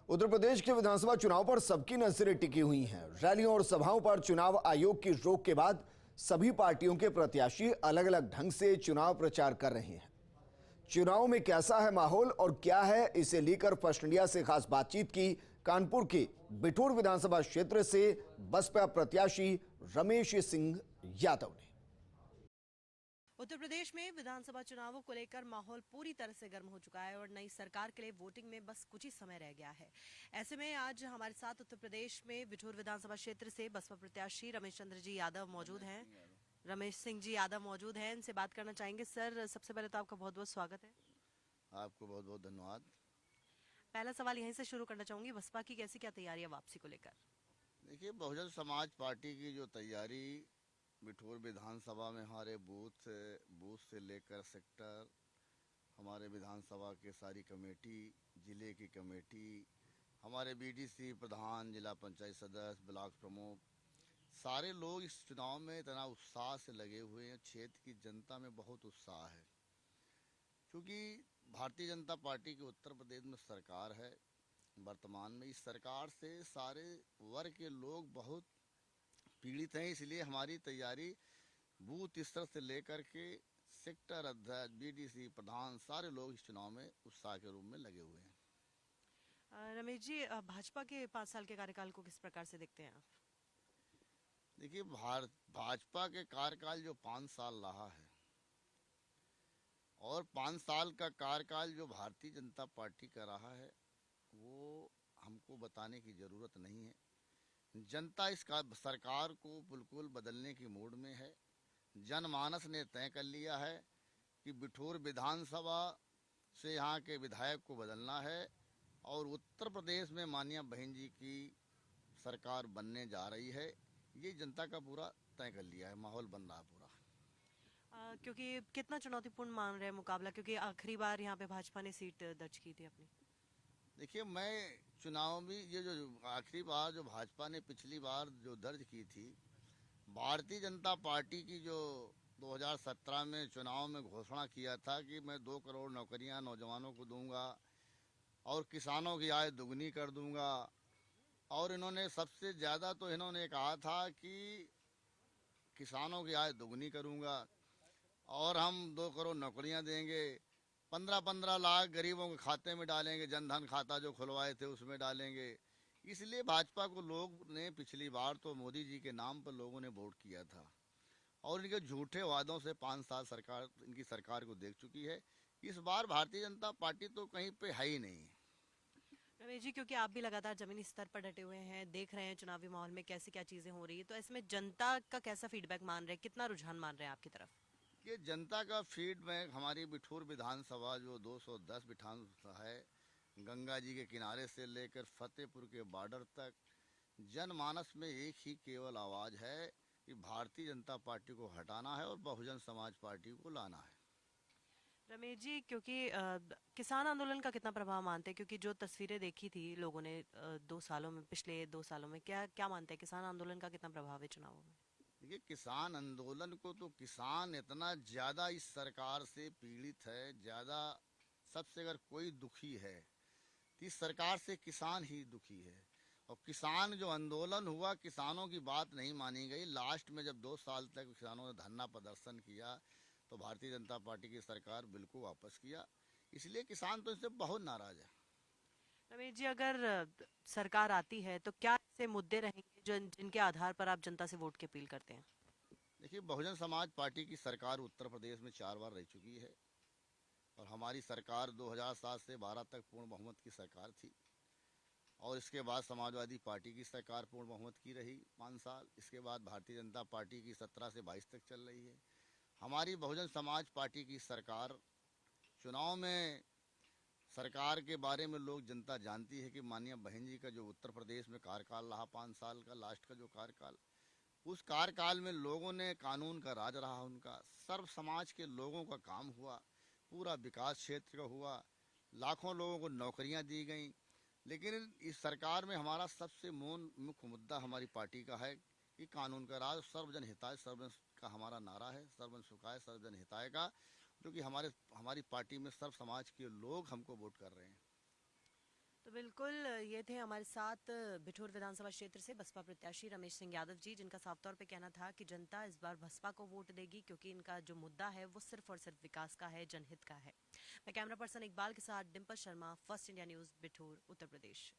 उत्तर प्रदेश के विधानसभा चुनाव पर सबकी नजरें टिकी हुई हैं। रैलियों और सभाओं पर चुनाव आयोग की रोक के बाद सभी पार्टियों के प्रत्याशी अलग अलग ढंग से चुनाव प्रचार कर रहे हैं। चुनाव में कैसा है माहौल और क्या है, इसे लेकर फर्स्ट इंडिया से खास बातचीत की कानपुर के बिठूर विधानसभा क्षेत्र से बसपा प्रत्याशी रमेश सिंह यादव ने। उत्तर प्रदेश में विधानसभा चुनावों को लेकर माहौल पूरी तरह से गर्म हो चुका है और नई सरकार के लिए वोटिंग में बस कुछ ही समय रह गया है। ऐसे में आज हमारे साथ उत्तर प्रदेश में बिठूर विधानसभा क्षेत्र से बसपा प्रत्याशी रमेश चंद्र जी यादव मौजूद हैं। रमेश सिंह जी यादव मौजूद हैं, इनसे बात करना चाहेंगे। सर, सबसे पहले तो आपका बहुत बहुत स्वागत है। आपको बहुत बहुत धन्यवाद। पहला सवाल यहीं से शुरू करना चाहूंगी, बसपा की कैसी क्या तैयारी है वापसी को लेकर? देखिए, बहुजन समाज पार्टी की जो तैयारी बिठूर विधानसभा में हमारे बूथ से लेकर सेक्टर, हमारे विधानसभा के सारी कमेटी, जिले की कमेटी, हमारे बीडीसी प्रधान, जिला पंचायत सदस्य, ब्लॉक प्रमुख, सारे लोग इस चुनाव में इतना उत्साह से लगे हुए हैं। क्षेत्र की जनता में बहुत उत्साह है क्योंकि भारतीय जनता पार्टी की उत्तर प्रदेश में सरकार है। वर्तमान में इस सरकार से सारे वर्ग के लोग बहुत पीड़ित हैं, इसलिए हमारी तैयारी बूथ स्तर से लेकर के सेक्टर अध्यक्ष, बीडीसी प्रधान, सारे लोग इस चुनाव में उत्साह के रूप में लगे हुए हैं। रमेश जी, भाजपा के 5 साल के कार्यकाल को किस प्रकार से देखते हैं आप? देखिए, भाजपा के कार्यकाल जो 5 साल रहा है और 5 साल का कार्यकाल जो भारतीय जनता पार्टी का रहा है, वो हमको बताने की ज़रूरत नहीं है। जनता इस सरकार को बिल्कुल बदलने की मूड में है। जनमानस ने तय कर लिया है कि बिठूर विधानसभा से यहाँ के विधायक को बदलना है और उत्तर प्रदेश में माननीय बहन जी की सरकार बनने जा रही है। ये जनता का पूरा तय कर लिया है, माहौल बन रहा है पूरा। क्योंकि कितना चुनौतीपूर्ण मान रहे हैं मुकाबला, क्योंकि आखिरी बार यहाँ पे भाजपा ने सीट दर्ज की थी अपनी? देखिए, मैं चुनाव में ये जो आखिरी बार जो भाजपा ने पिछली बार जो दर्ज की थी, भारतीय जनता पार्टी की जो 2017 में चुनाव में घोषणा किया था कि मैं 2 करोड़ नौकरियां नौजवानों को दूंगा और किसानों की आय दुगनी कर दूंगा, और इन्होंने सबसे ज़्यादा तो इन्होंने कहा था कि किसानों की आय दुगनी करूंगा और हम 2 करोड़ नौकरियां देंगे, 15-15 लाख गरीबों के खाते में डालेंगे, जनधन खाता जो खुलवाए थे उसमें डालेंगे। इसलिए भाजपा को लोग ने पिछली बार तो मोदी जी के नाम पर लोगों ने वोट किया था और इनके झूठे वादों से 5 साल सरकार इनकी सरकार को देख चुकी है। इस बार भारतीय जनता पार्टी तो कहीं पे है ही नहीं। रमेश जी, क्योंकि आप भी लगातार जमीनी स्तर पर डटे हुए हैं, देख रहे हैं चुनावी माहौल में कैसी क्या चीजें हो रही है, तो इसमें जनता का कैसा फीडबैक मान रहे हैं, कितना रुझान मान रहे हैं आपकी तरफ? ये जनता का फीडबैक, हमारी बिठूर विधानसभा जो 210 विधानसभा है, गंगा जी के किनारे से लेकर फतेहपुर के बॉर्डर तक, जनमानस में एक ही केवल आवाज़ है कि भारतीय जनता पार्टी को हटाना है और बहुजन समाज पार्टी को लाना है। रमेश जी, क्योंकि किसान आंदोलन का कितना प्रभाव मानते हैं, क्योंकि जो तस्वीरें देखी थी लोगों ने 2 सालों में, पिछले 2 सालों में, क्या क्या मानते हैं किसान आंदोलन का कितना प्रभाव है चुनावों में? देखिए, किसान आंदोलन को तो किसान इतना ज़्यादा इस सरकार से पीड़ित है, ज़्यादा सबसे अगर कोई दुखी है तो इस सरकार से किसान ही दुखी है। और किसान जो आंदोलन हुआ, किसानों की बात नहीं मानी गई। लास्ट में जब 2 साल तक किसानों ने धरना प्रदर्शन किया तो भारतीय जनता पार्टी की सरकार बिल को वापस किया। इसलिए किसान तो इससे बहुत नाराज है। रमेश जी, अगर सरकार आती है तो क्या ऐसे मुद्दे रहेंगे जिनके आधार पर आप जनता से वोट की अपील करते हैं? देखिए, बहुजन समाज पार्टी की सरकार उत्तर प्रदेश में 4 बार रह चुकी है और हमारी सरकार 2007 से 12 तक पूर्ण बहुमत की सरकार थी और इसके बाद समाजवादी पार्टी की सरकार पूर्ण बहुमत की रही 5 साल। इसके बाद भारतीय जनता पार्टी की 17 से 22 तक चल रही है। हमारी बहुजन समाज पार्टी की सरकार चुनाव में, सरकार के बारे में लोग जनता जानती है कि माननीय बहन जी का जो उत्तर प्रदेश में कार्यकाल रहा 5 साल का, लास्ट का जो कार्यकाल, उस कार्यकाल में लोगों ने, कानून का राज रहा उनका, सर्व समाज के लोगों का काम हुआ, पूरा विकास क्षेत्र का हुआ, लाखों लोगों को नौकरियां दी गई। लेकिन इस सरकार में हमारा सबसे मुख्य मुद्दा हमारी पार्टी का है कि कानून का राज, सर्वजन हिताय, सर्वजन का हमारा नारा है, सर्वजन सुखाय सर्वजन हिताय का, जो कि हमारी पार्टी में सर्व समाज के लोग हमको वोट कर रहे हैं। तो बिल्कुल ये थे हमारे साथ बिठूर विधानसभा क्षेत्र से बसपा प्रत्याशी रमेश सिंह यादव जी, जिनका साफ तौर पे कहना था कि जनता इस बार बसपा को वोट देगी क्योंकि इनका जो मुद्दा है वो सिर्फ और सिर्फ विकास का है, जनहित का है। मैं कैमरा पर्सन इकबाल के साथ Dimple Sharma, First India News, Bithoor, Uttar प्रदेश।